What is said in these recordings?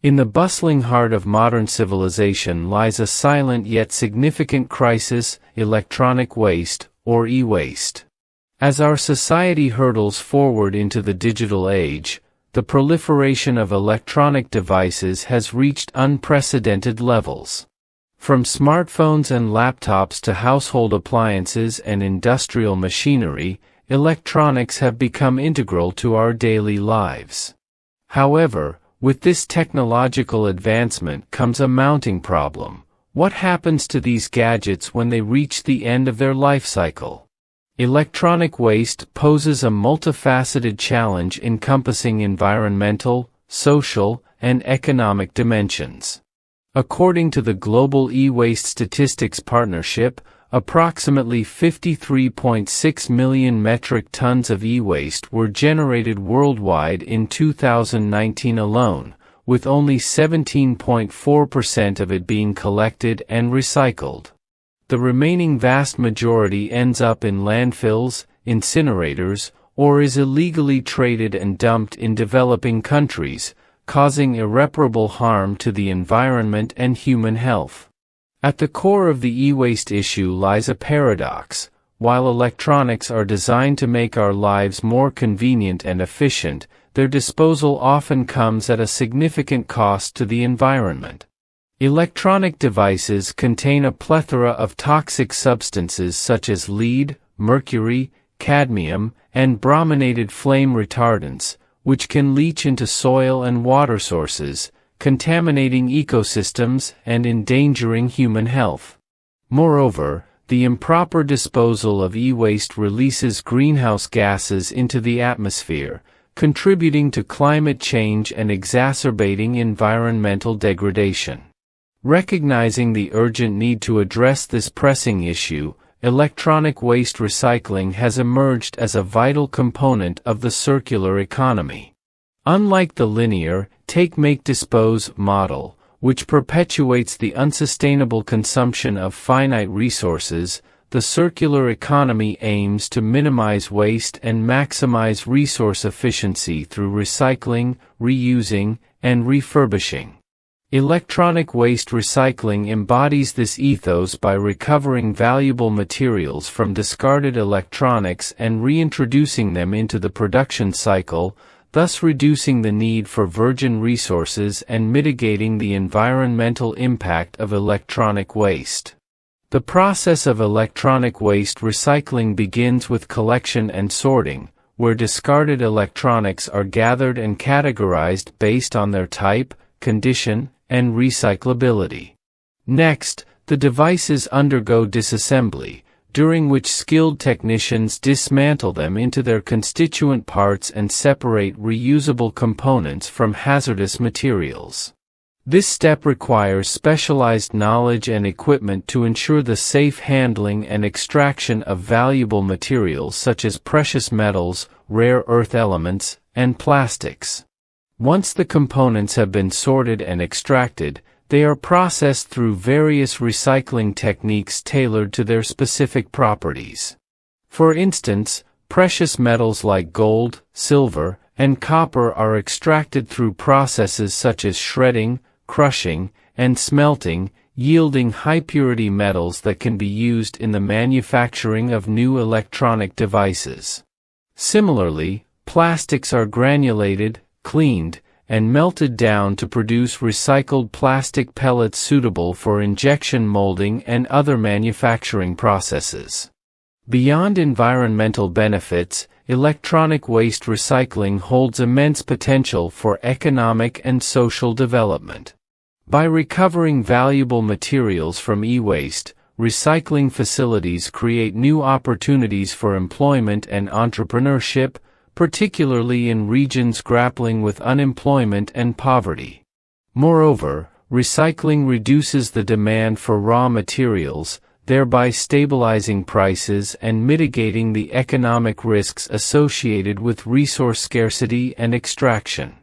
In the bustling heart of modern civilization lies a silent yet significant crisis: electronic waste, or e-waste. As our society hurtles forward into the digital age, the proliferation of electronic devices has reached unprecedented levels. From smartphones and laptops to household appliances and industrial machinery, electronics have become integral to our daily lives. However, with this technological advancement comes a mounting problem. What happens to these gadgets when they reach the end of their life cycle? Electronic waste poses a multifaceted challenge encompassing environmental, social, and economic dimensions. According to the Global E-Waste Statistics Partnership, approximately 53.6 million metric tons of e-waste were generated worldwide in 2019 alone, with only 17.4% of it being collected and recycled. The remaining vast majority ends up in landfills, incinerators, or is illegally traded and dumped in developing countries, causing irreparable harm to the environment and human health. At the core of the e-waste issue lies a paradox. While electronics are designed to make our lives more convenient and efficient, their disposal often comes at a significant cost to the environment. Electronic devices contain a plethora of toxic substances such as lead, mercury, cadmium, and brominated flame retardants, which can leach into soil and water sources, contaminating ecosystems and endangering human health. Moreover, the improper disposal of e-waste releases greenhouse gases into the atmosphere, contributing to climate change and exacerbating environmental degradation. Recognizing the urgent need to address this pressing issue, electronic waste recycling has emerged as a vital component of the circular economy. Unlike the linear, take-make-dispose model, which perpetuates the unsustainable consumption of finite resources, the circular economy aims to minimize waste and maximize resource efficiency through recycling, reusing, and refurbishing. Electronic waste recycling embodies this ethos by recovering valuable materials from discarded electronics and reintroducing them into the production cycle, thus reducing the need for virgin resources and mitigating the environmental impact of electronic waste. The process of electronic waste recycling begins with collection and sorting, where discarded electronics are gathered and categorized based on their type, condition, and recyclability. Next, the devices undergo disassembly, during which skilled technicians dismantle them into their constituent parts and separate reusable components from hazardous materials. This step requires specialized knowledge and equipment to ensure the safe handling and extraction of valuable materials such as precious metals, rare earth elements, and plastics. Once the components have been sorted and extracted, they are processed through various recycling techniques tailored to their specific properties. For instance, precious metals like gold, silver, and copper are extracted through processes such as shredding, crushing, and smelting, yielding high-purity metals that can be used in the manufacturing of new electronic devices. Similarly, plastics are granulated, cleaned, and melted down to produce recycled plastic pellets suitable for injection molding and other manufacturing processes. Beyond environmental benefits, electronic waste recycling holds immense potential for economic and social development. By recovering valuable materials from e-waste, recycling facilities create new opportunities for employment and entrepreneurship, particularly in regions grappling with unemployment and poverty. Moreover, recycling reduces the demand for raw materials, thereby stabilizing prices and mitigating the economic risks associated with resource scarcity and extraction.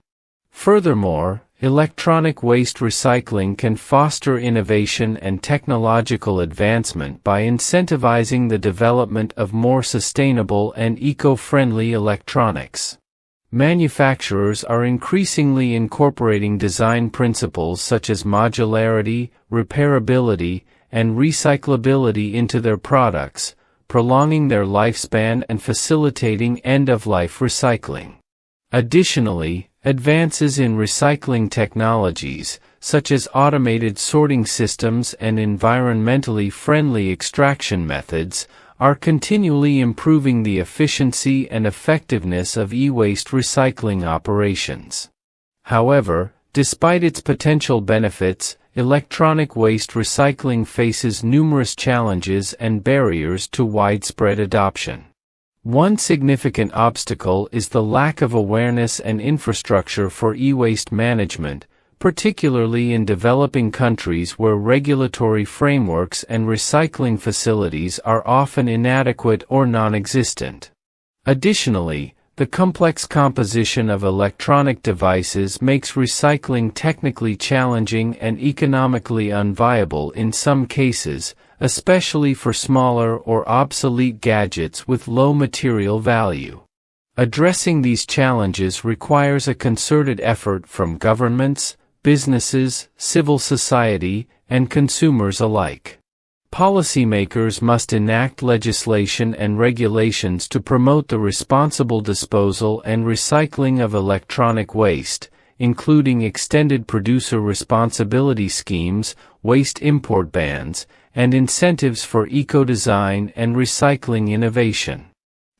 Furthermore, electronic waste recycling can foster innovation and technological advancement by incentivizing the development of more sustainable and eco-friendly electronics. manufacturers are increasingly incorporating design principles such as modularity, repairability, and recyclability into their products, prolonging their lifespan and facilitating end-of-life recycling. Additionally, advances in recycling technologies, such as automated sorting systems and environmentally friendly extraction methods, are continually improving the efficiency and effectiveness of e-waste recycling operations. However, despite its potential benefits, electronic waste recycling faces numerous challenges and barriers to widespread adoption. One significant obstacle is the lack of awareness and infrastructure for e-waste management, particularly in developing countries where regulatory frameworks and recycling facilities are often inadequate or non-existent. Additionally, the complex composition of electronic devices makes recycling technically challenging and economically unviable in some cases, especially for smaller or obsolete gadgets with low material value. Addressing these challenges requires a concerted effort from governments, businesses, civil society, and consumers alike. Policymakers must enact legislation and regulations to promote the responsible disposal and recycling of electronic waste, including extended producer responsibility schemes, waste import bans, and incentives for eco-design and recycling innovation.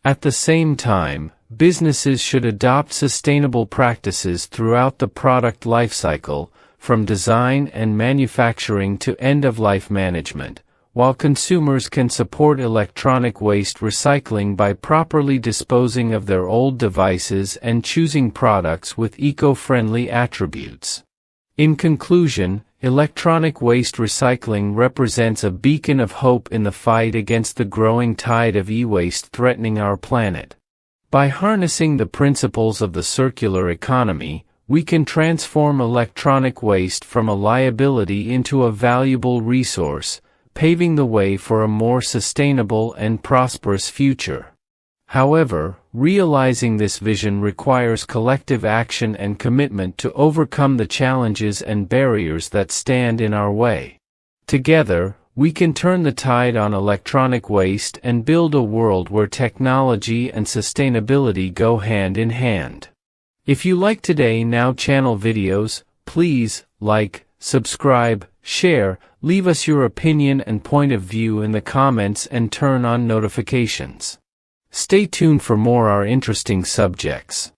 At the same time, businesses should adopt sustainable practices throughout the product lifecycle, from design and manufacturing to end-of-life management, while consumers can support electronic waste recycling by properly disposing of their old devices and choosing products with eco-friendly attributes. In conclusion, electronic waste recycling represents a beacon of hope in the fight against the growing tide of e-waste threatening our planet. By harnessing the principles of the circular economy, we can transform electronic waste from a liability into a valuable resource, paving the way for a more sustainable and prosperous future. However, realizing this vision requires collective action and commitment to overcome the challenges and barriers that stand in our way. Together, we can turn the tide on electronic waste and build a world where technology and sustainability go hand in hand. If you like Today Now channel videos, please like, subscribe, share, leave us your opinion and point of view in the comments and turn on notifications. Stay tuned for more interesting subjects.